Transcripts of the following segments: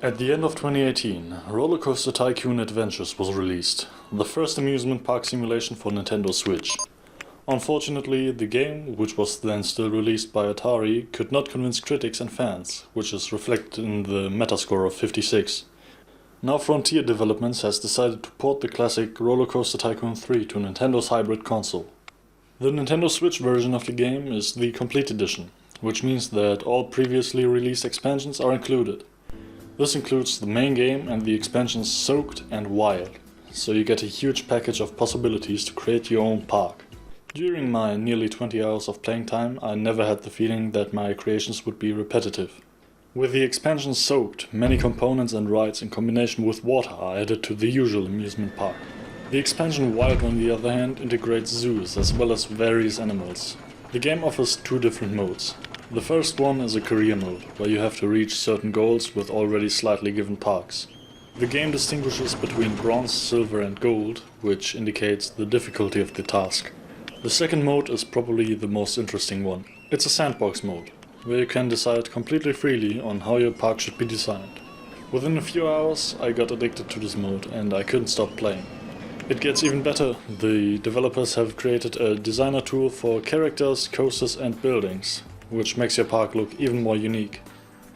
At the end of 2018, RollerCoaster Tycoon Adventures was released, the first amusement park simulation for Nintendo Switch. Unfortunately, the game, which was then still released by Atari, could not convince critics and fans, which is reflected in the Metascore of 56. Now Frontier Developments has decided to port the classic RollerCoaster Tycoon 3 to Nintendo's hybrid console. The Nintendo Switch version of the game is the Complete Edition, which means that all previously released expansions are included. This includes the main game and the expansions Soaked and Wild, so you get a huge package of possibilities to create your own park. During my nearly 20 hours of playing time, I never had the feeling that my creations would be repetitive. With the expansion Soaked, many components and rides in combination with water are added to the usual amusement park. The expansion Wild, on the other hand, integrates zoos as well as various animals. The game offers two different modes. The first one is a career mode, where you have to reach certain goals with already slightly given parks. The game distinguishes between bronze, silver and gold, which indicates the difficulty of the task. The second mode is probably the most interesting one. It's a sandbox mode, where you can decide completely freely on how your park should be designed. Within a few hours I got addicted to this mode and I couldn't stop playing. It gets even better. The developers have created a designer tool for characters, coasters and buildings, which makes your park look even more unique.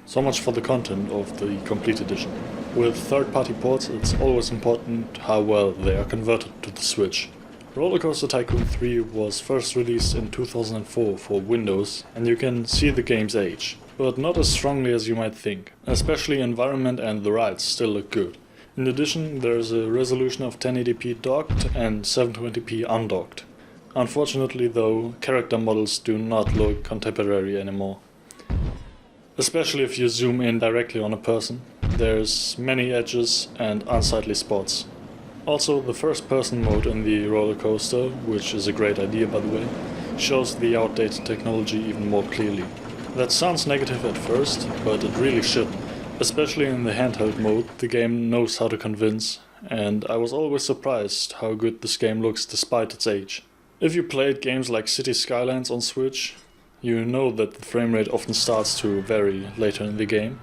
So much for the content of the Complete Edition. With third-party ports, it's always important how well they are converted to the Switch. RollerCoaster Tycoon 3 was first released in 2004 for Windows, and you can see the game's age, but not as strongly as you might think. Especially environment and the rides still look good. In addition, there is a resolution of 1080p docked and 720p undocked. Unfortunately though, character models do not look contemporary anymore. Especially if you zoom in directly on a person, there's many edges and unsightly spots. Also, the first person mode in the roller coaster, which is a great idea by the way, shows the outdated technology even more clearly. That sounds negative at first, but it really shouldn't. Especially in the handheld mode, the game knows how to convince, and I was always surprised how good this game looks despite its age. If you played games like City Skylines on Switch, you know that the frame rate often starts to vary later in the game.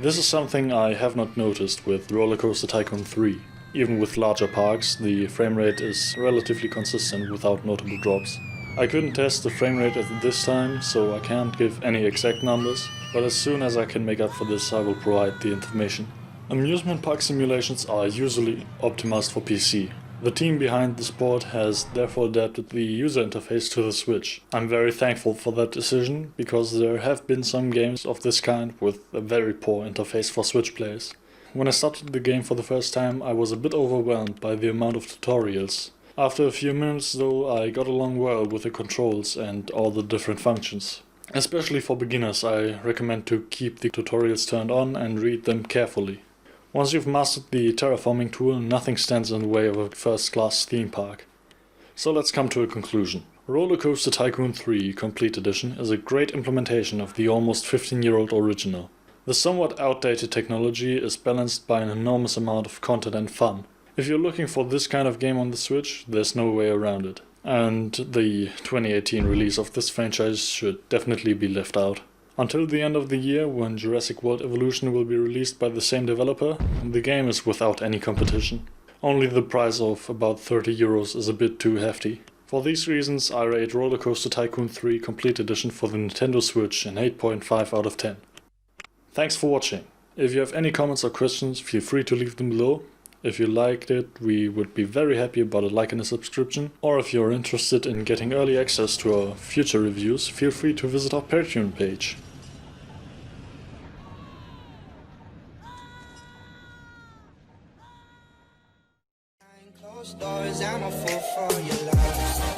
This is something I have not noticed with RollerCoaster Tycoon 3. Even with larger parks, the frame rate is relatively consistent without notable drops. I couldn't test the frame rate at this time, so I can't give any exact numbers, but as soon as I can make up for this I will provide the information. Amusement park simulations are usually optimized for PC. The team behind the sport has therefore adapted the user interface to the Switch. I'm very thankful for that decision, because there have been some games of this kind with a very poor interface for Switch players. When I started the game for the first time, I was a bit overwhelmed by the amount of tutorials. After a few minutes though, I got along well with the controls and all the different functions. Especially for beginners, I recommend to keep the tutorials turned on and read them carefully. Once you've mastered the terraforming tool, nothing stands in the way of a first-class theme park. So let's come to a conclusion. RollerCoaster Tycoon 3 Complete Edition is a great implementation of the almost 15-year-old original. The somewhat outdated technology is balanced by an enormous amount of content and fun. If you're looking for this kind of game on the Switch, there's no way around it. And the 2018 release of this franchise should definitely be left out. Until the end of the year, when Jurassic World Evolution will be released by the same developer, the game is without any competition. Only the price of about €30 is a bit too hefty. For these reasons, I rate RollerCoaster Tycoon 3 Complete Edition for the Nintendo Switch an 8.5 out of 10. Thanks for watching. If you have any comments or questions, feel free to leave them below. If you liked it, we would be very happy about a like and a subscription. Or if you're interested in getting early access to our future reviews, feel free to visit our Patreon page. Closed doors, I'm a fool for your love.